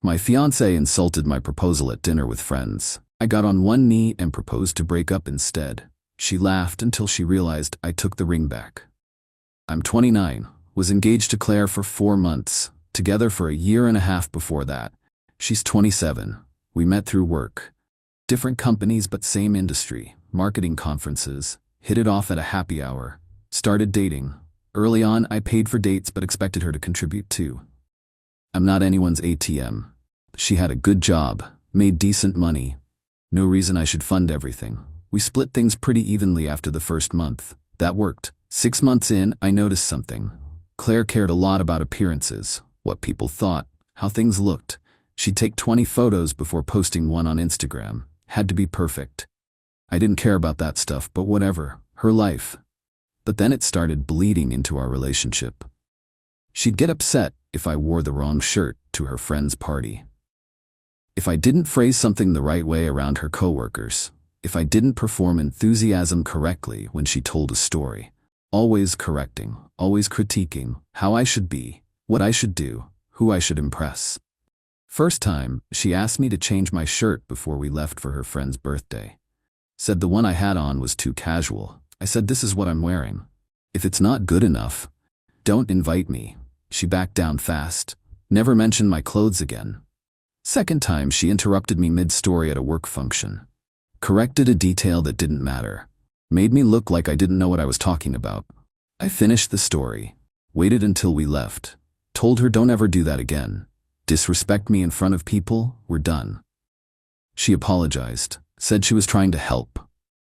My fiancé insulted my proposal at dinner with friends. I got on one knee and proposed to break up instead. She laughed until she realized I took the ring back. I'm 29, was engaged to Claire for 4 months, together for a year and a half before that. She's 27. We met through work. Different companies but same industry, marketing conferences, hit it off at a happy hour, started dating. Early on, I paid for dates but expected her to contribute too. I'm not anyone's ATM. She had a good job, made decent money. No reason I should fund everything. We split things pretty evenly after the first month. That worked. 6 months in, I noticed something. Claire cared a lot about appearances, what people thought, how things looked. She'd take 20 photos before posting one on Instagram. Had to be perfect. I didn't care about that stuff, but whatever, her life. But then it started bleeding into our relationship. She'd get upset if I wore the wrong shirt to her friend's party. If I didn't phrase something the right way around her coworkers. If I didn't perform enthusiasm correctly when she told a story. Always correcting, always critiquing, how I should be, what I should do, who I should impress. First time, she asked me to change my shirt before we left for her friend's birthday. Said the one I had on was too casual. I said, this is what I'm wearing. If it's not good enough, don't invite me. She backed down fast. Never mentioned my clothes again. Second time, she interrupted me mid-story at a work function. Corrected a detail that didn't matter. Made me look like I didn't know what I was talking about. I finished the story. Waited until we left. Told her don't ever do that again. Disrespect me in front of people, we're done. She apologized. Said she was trying to help.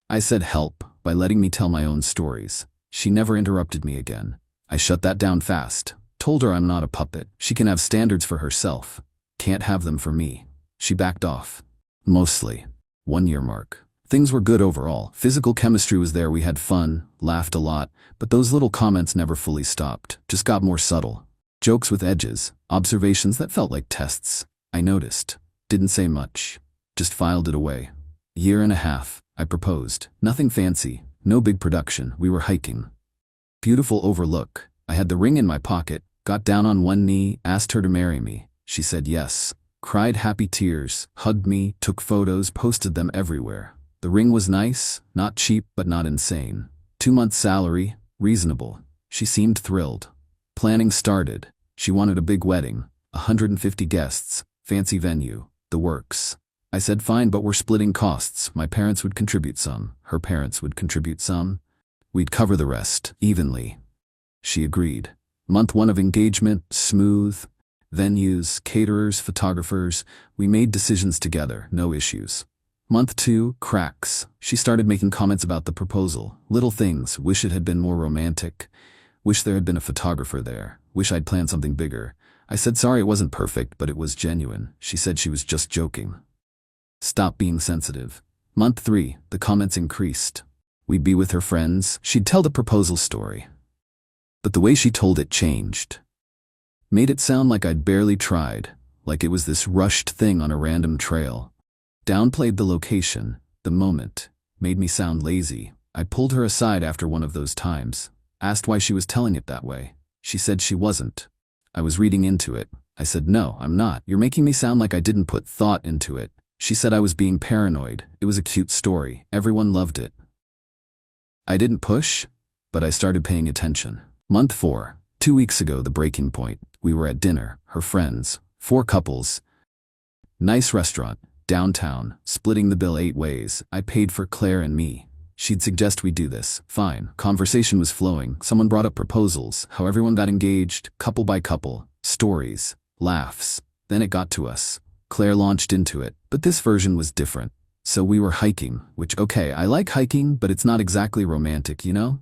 I said help by letting me tell my own stories. She never interrupted me again. I shut that down fast. Told her I'm not a puppet. She can have standards for herself. Can't have them for me. She backed off. Mostly. 1 year mark. Things were good overall. Physical chemistry was there, we had fun, laughed a lot, but those little comments never fully stopped, just got more subtle. Jokes with edges, observations that felt like tests. I noticed. Didn't say much. Just filed it away. Year and a half, I proposed. Nothing fancy, no big production, we were hiking. Beautiful overlook. I had the ring in my pocket, got down on one knee, asked her to marry me. She said yes. Cried happy tears, hugged me, took photos, posted them everywhere. The ring was nice, not cheap but not insane. 2 months salary, reasonable. She seemed thrilled. Planning started. She wanted a big wedding, 150 guests, fancy venue, the works. I said fine, but we're splitting costs. My parents would contribute some, her parents would contribute some. We'd cover the rest, evenly. She agreed. Month 1 of engagement, smooth. Venues, caterers, photographers, we made decisions together, no issues. Month 2, cracks. She started making comments about the proposal. Little things, wish it had been more romantic. Wish there had been a photographer there. Wish I'd planned something bigger. I said sorry it wasn't perfect, but it was genuine. She said she was just joking. Stop being sensitive. Month 3, the comments increased. We'd be with her friends. She'd tell the proposal story. But the way she told it changed. Made it sound like I'd barely tried, like it was this rushed thing on a random trail. Downplayed the location, the moment, made me sound lazy. I pulled her aside after one of those times, asked why she was telling it that way. She said she wasn't. I was reading into it. I said, no, I'm not. You're making me sound like I didn't put thought into it. She said I was being paranoid. It was a cute story. Everyone loved it. I didn't push, but I started paying attention. Month 4, 2 weeks ago, the breaking point. We were at dinner, her friends, 4 couples. Nice restaurant, downtown, splitting the bill 8 ways. I paid for Claire and me. She'd suggest we do this. Fine. Conversation was flowing. Someone brought up proposals, how everyone got engaged, couple by couple, stories, laughs. Then it got to us. Claire launched into it, but this version was different. So we were hiking, which, okay, I like hiking, but it's not exactly romantic, you know?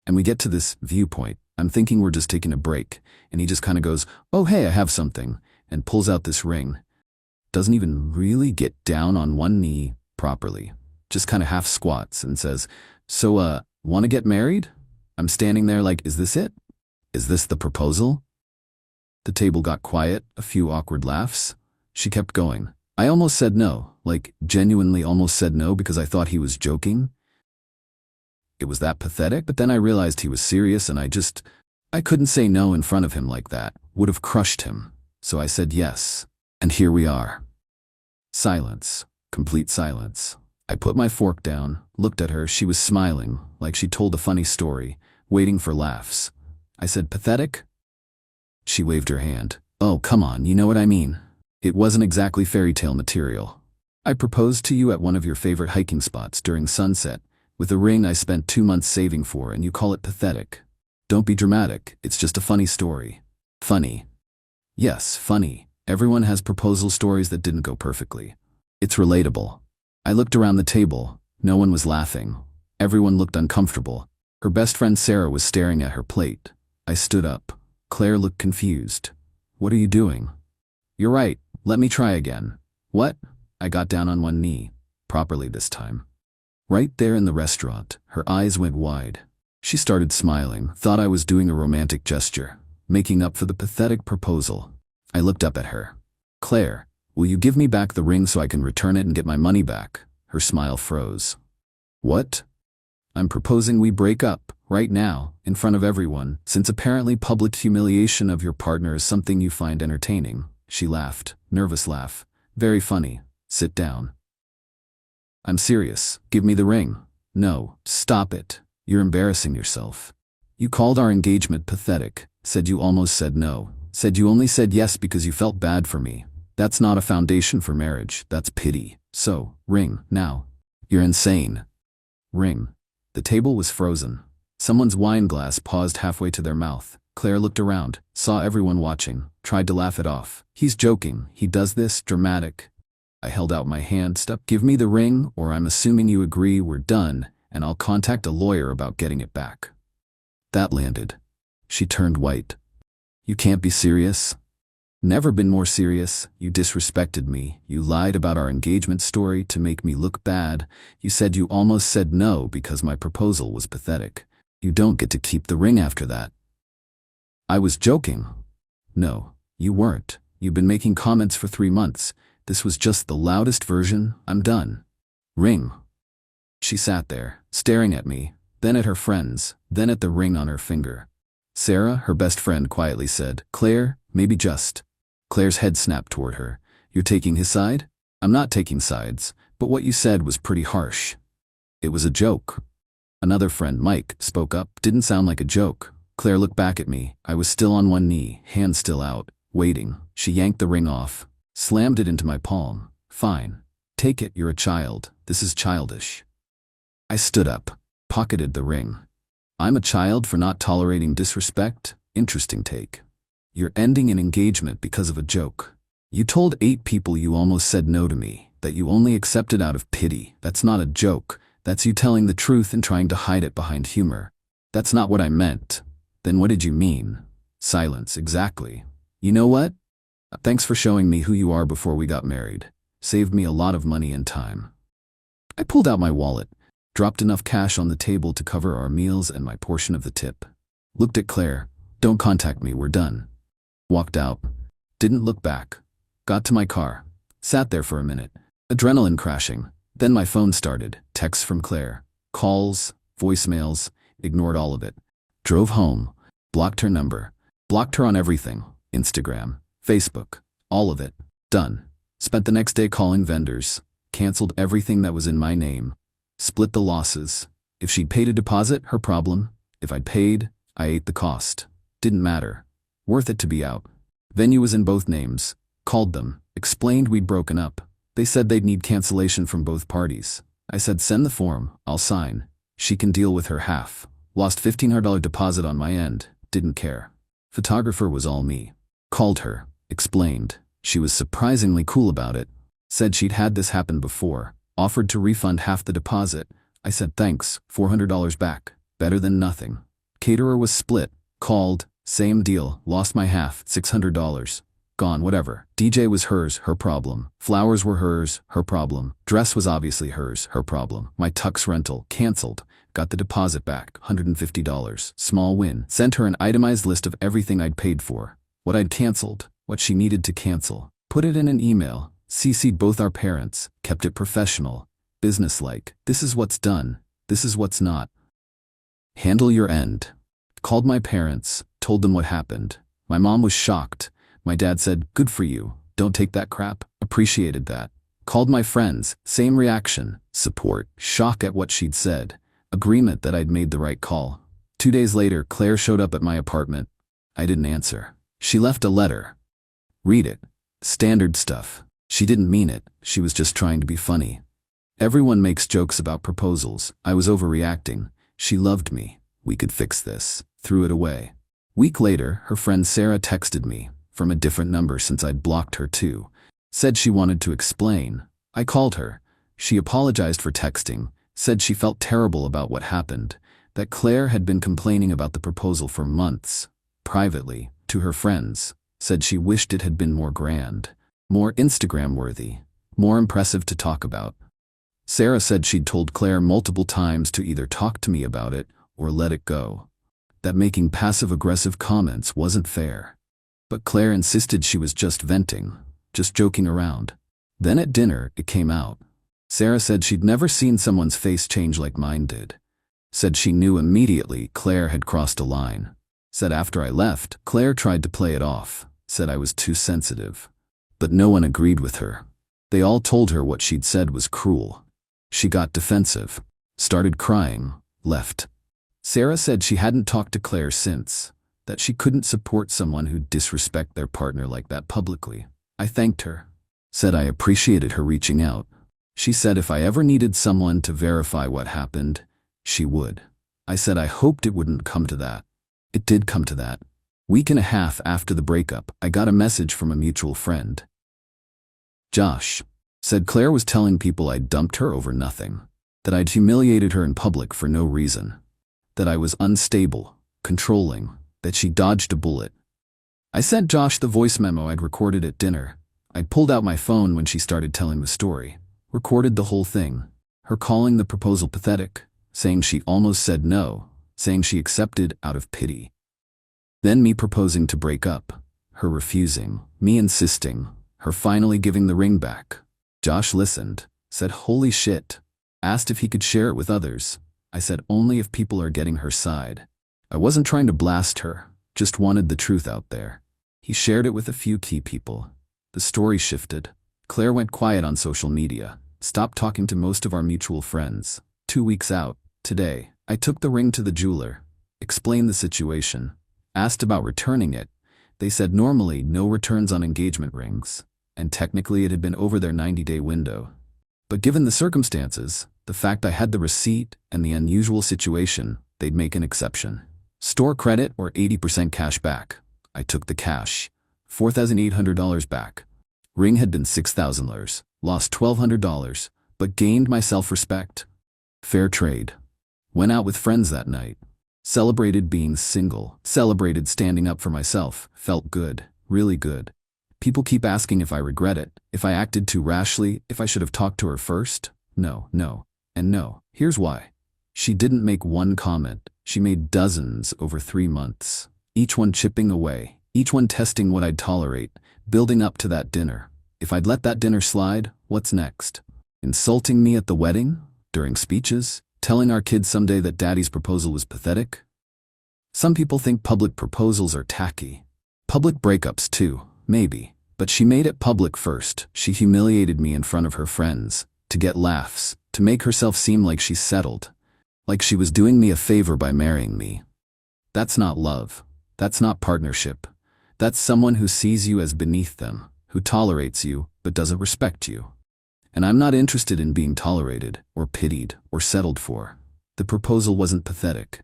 And we get to this viewpoint. I'm thinking we're just taking a break, and he just kind of goes, oh hey, I have something, and pulls out this ring. Doesn't even really get down on one knee properly. Just kind of half squats and says, so, wanna get married? I'm standing there like, is this it? Is this the proposal? The table got quiet, a few awkward laughs. She kept going. I almost said no, like genuinely almost said no because I thought he was joking. It was that pathetic, but then I realized he was serious and I couldn't say no in front of him like that. Would have crushed him. so I said yes. And here we are. Silence. Complete silence. I put my fork down, looked at her. She was smiling, like she told a funny story, waiting for laughs. I said, pathetic? She waved her hand. Oh, come on, you know what I mean. It wasn't exactly fairy tale material. I proposed to you at one of your favorite hiking spots during sunset, with a ring I spent 2 months saving for, and you call it pathetic. Don't be dramatic, it's just a funny story. Funny. Yes, funny. Everyone has proposal stories that didn't go perfectly. It's relatable. I looked around the table. No one was laughing. Everyone looked uncomfortable. Her best friend Sarah was staring at her plate. I stood up. Claire looked confused. What are you doing? You're right. Let me try again. What? I got down on one knee. Properly this time. Right there in the restaurant, her eyes went wide. She started smiling, thought I was doing a romantic gesture, making up for the pathetic proposal. I looked up at her. Claire, will you give me back the ring so I can return it and get my money back? Her smile froze. What? I'm proposing we break up, right now, in front of everyone, since apparently public humiliation of your partner is something you find entertaining. She laughed, nervous laugh. Very funny. Sit down. I'm serious. Give me the ring. No, stop it. You're embarrassing yourself. You called our engagement pathetic, said you almost said no, said you only said yes because you felt bad for me. That's not a foundation for marriage, that's pity. So, ring, now. You're insane. Ring. The table was frozen. Someone's wine glass paused halfway to their mouth. Claire looked around, saw everyone watching, tried to laugh it off. He's joking, he does this, dramatic. I held out my hand. Stop. Give me the ring, or I'm assuming you agree we're done, and I'll contact a lawyer about getting it back. That landed. She turned white. You can't be serious. Never been more serious. You disrespected me. You lied about our engagement story to make me look bad. You said you almost said no because my proposal was pathetic. You don't get to keep the ring after that. I was joking. No, you weren't. You've been making comments for 3 months. This was just the loudest version. I'm done. Ring. She sat there, staring at me, then at her friends, then at the ring on her finger. Sarah, her best friend, quietly said, Claire, maybe just. Claire's head snapped toward her. You're taking his side? I'm not taking sides, but what you said was pretty harsh. It was a joke. Another friend, Mike, spoke up. Didn't sound like a joke. Claire looked back at me. I was still on one knee, hand still out, waiting. She yanked the ring off, slammed it into my palm. Fine. Take it, you're a child. This is childish. I stood up, pocketed the ring. I'm a child for not tolerating disrespect? Interesting take. You're ending an engagement because of a joke. You told 8 people you almost said no to me, that you only accepted out of pity. That's not a joke. That's you telling the truth and trying to hide it behind humor. That's not what I meant. Then what did you mean? Silence, exactly. You know what? Thanks for showing me who you are before we got married. Saved me a lot of money and time. I pulled out my wallet, dropped enough cash on the table to cover our meals and my portion of the tip. Looked at Claire. Don't contact me, we're done. Walked out. Didn't look back. Got to my car. Sat there for a minute. Adrenaline crashing. Then my phone started. Texts from Claire. Calls, voicemails. Ignored all of it. Drove home. Blocked her number. Blocked her on everything. Instagram, Facebook, all of it. Done. Spent the next day calling vendors. Canceled everything that was in my name. Split the losses. If she'd paid a deposit, her problem. If I'd paid, I ate the cost. Didn't matter. Worth it to be out. Venue was in both names. Called them. Explained we'd broken up. They said they'd need cancellation from both parties. I said send the form, I'll sign. She can deal with her half. Lost $1,500 deposit on my end. Didn't care. Photographer was all me. Called her. Explained. She was surprisingly cool about it. Said she'd had this happen before. Offered to refund half the deposit. I said thanks, $400 back. Better than nothing. Caterer was split. Called. Same deal. Lost my half, $600. Gone, whatever. DJ was hers, her problem. Flowers were hers, her problem. Dress was obviously hers, her problem. My tux rental, canceled. Got the deposit back, $150. Small win. Sent her an itemized list of everything I'd paid for. What I'd canceled. What she needed to cancel. Put it in an email. CC'd both our parents. Kept it professional. Businesslike. This is what's done. This is what's not. Handle your end. Called my parents. Told them what happened. My mom was shocked. My dad said, "Good for you. Don't take that crap." Appreciated that. Called my friends, same reaction, support, shock at what she'd said, agreement that I'd made the right call. 2 days later, Claire showed up at my apartment. I didn't answer. She left a letter. Read it. Standard stuff. She didn't mean it. She was just trying to be funny. Everyone makes jokes about proposals. I was overreacting. She loved me. We could fix this. Threw it away. Week later, her friend Sarah texted me, from a different number since I'd blocked her too. Said she wanted to explain. I called her. She apologized for texting, said she felt terrible about what happened, that Claire had been complaining about the proposal for months, privately, to her friends, said she wished it had been more grand, more Instagram-worthy, more impressive to talk about. Sarah said she'd told Claire multiple times to either talk to me about it or let it go, that making passive-aggressive comments wasn't fair. But Claire insisted she was just venting, just joking around. Then at dinner, it came out. Sarah said she'd never seen someone's face change like mine did. Said she knew immediately Claire had crossed a line. Said after I left, Claire tried to play it off, said I was too sensitive. But no one agreed with her. They all told her what she'd said was cruel. She got defensive, started crying, left. Sarah said she hadn't talked to Claire since, that she couldn't support someone who'd disrespect their partner like that publicly. I thanked her. Said I appreciated her reaching out. She said if I ever needed someone to verify what happened, she would. I said I hoped it wouldn't come to that. It did come to that. Week and a half after the breakup, I got a message from a mutual friend. Josh. Said Claire was telling people I'd dumped her over nothing, that I'd humiliated her in public for no reason, that I was unstable, controlling, that she dodged a bullet. I sent Josh the voice memo I'd recorded at dinner. I'd pulled out my phone when she started telling the story, recorded the whole thing, her calling the proposal pathetic, saying she almost said no, saying she accepted out of pity. Then me proposing to break up, her refusing, me insisting, her finally giving the ring back. Josh listened, said holy shit, asked if he could share it with others. I said only if people are getting her side. I wasn't trying to blast her, just wanted the truth out there. He shared it with a few key people. The story shifted. Claire went quiet on social media, stopped talking to most of our mutual friends. 2 weeks out, today, I took the ring to the jeweler, explained the situation, asked about returning it. They said normally no returns on engagement rings, and technically it had been over their 90-day window. But given the circumstances, the fact I had the receipt and the unusual situation, they'd make an exception. Store credit or 80% cash back. I took the cash, $4,800 back. Ring had been $6,000, lost $1,200, but gained my self-respect. Fair trade. Went out with friends that night. Celebrated being single, celebrated standing up for myself, felt good, really good. People keep asking if I regret it, if I acted too rashly, if I should have talked to her first. No, and no. Here's why. She didn't make one comment. She made dozens over 3 months, each one chipping away, each one testing what I'd tolerate, building up to that dinner. If I'd let that dinner slide, what's next? Insulting me at the wedding? During speeches? Telling our kids someday that daddy's proposal was pathetic? Some people think public proposals are tacky. Public breakups too, maybe. But she made it public first. She humiliated me in front of her friends, to get laughs, to make herself seem like she's settled. Like she was doing me a favor by marrying me. That's not love. That's not partnership. That's someone who sees you as beneath them, who tolerates you, but doesn't respect you. And I'm not interested in being tolerated, or pitied, or settled for. The proposal wasn't pathetic.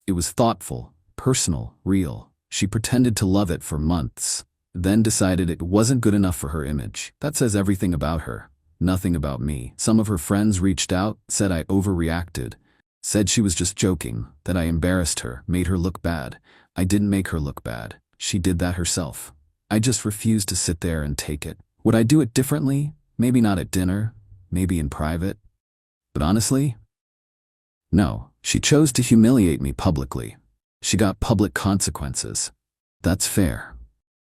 It was thoughtful, personal, real. She pretended to love it for months, then decided it wasn't good enough for her image. That says everything about her, nothing about me. Some of her friends reached out, said I overreacted, said she was just joking, that I embarrassed her, made her look bad. I didn't make her look bad. She did that herself. I just refused to sit there and take it. Would I do it differently? Maybe not at dinner, maybe in private. But honestly, no. She chose to humiliate me publicly. She got public consequences. That's fair.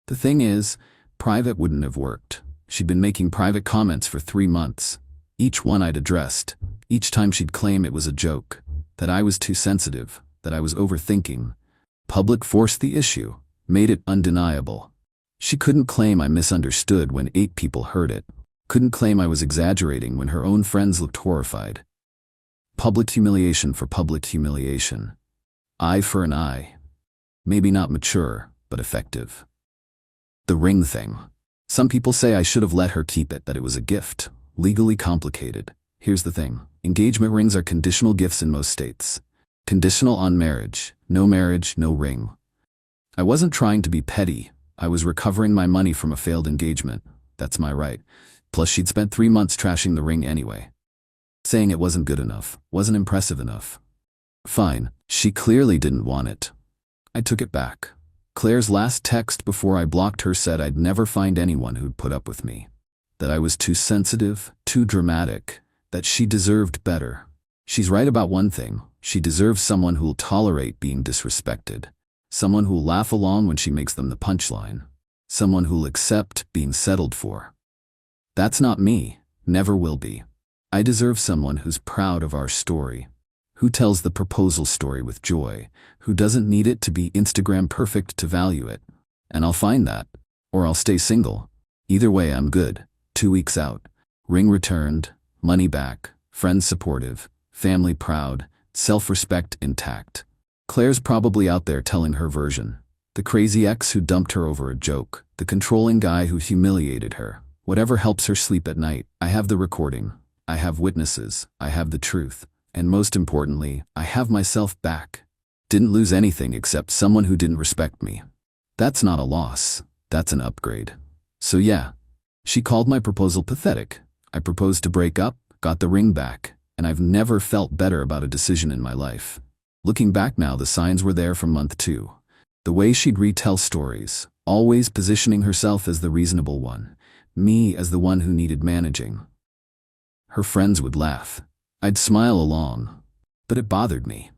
The thing is, private wouldn't have worked. She'd been making private comments for 3 months. Each one I'd addressed. Each time she'd claim it was a joke, that I was too sensitive, that I was overthinking. Public forced the issue, made it undeniable. She couldn't claim I misunderstood when 8 people heard it. Couldn't claim I was exaggerating when her own friends looked horrified. Public humiliation for public humiliation. Eye for an eye. Maybe not mature, but effective. The ring thing. Some people say I should have let her keep it, that it was a gift. Legally complicated. Here's the thing. Engagement rings are conditional gifts in most states. Conditional on marriage. No marriage, no ring. I wasn't trying to be petty. I was recovering my money from a failed engagement. That's my right. Plus she'd spent 3 months trashing the ring anyway. Saying it wasn't good enough, wasn't impressive enough. Fine, she clearly didn't want it. I took it back. Claire's last text before I blocked her said I'd never find anyone who'd put up with me. That I was too sensitive, too dramatic, that she deserved better. She's right about one thing. She deserves someone who'll tolerate being disrespected. Someone who'll laugh along when she makes them the punchline. Someone who'll accept being settled for. That's not me. Never will be. I deserve someone who's proud of our story. Who tells the proposal story with joy. Who doesn't need it to be Instagram perfect to value it. And I'll find that. Or I'll stay single. Either way, I'm good. 2 weeks out. Ring returned. Money back. Friends supportive. Family proud. Self-respect intact. Claire's probably out there telling her version. The crazy ex who dumped her over a joke. The controlling guy who humiliated her. Whatever helps her sleep at night. I have the recording. I have witnesses. I have the truth. And most importantly, I have myself back. Didn't lose anything except someone who didn't respect me. That's not a loss. That's an upgrade. So yeah, she called my proposal pathetic. I proposed to break up, got the ring back, and I've never felt better about a decision in my life. Looking back now, the signs were there from month 2. The way she'd retell stories, always positioning herself as the reasonable one, me as the one who needed managing. Her friends would laugh. I'd smile along, but it bothered me.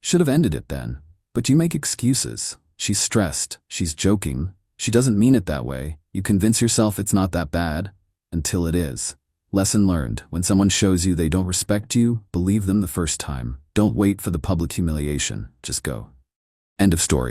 Should have ended it then, but you make excuses. She's stressed, she's joking, she doesn't mean it that way. You convince yourself it's not that bad, until it is. Lesson learned, when someone shows you they don't respect you, believe them the first time. Don't wait for the public humiliation, just go. End of story.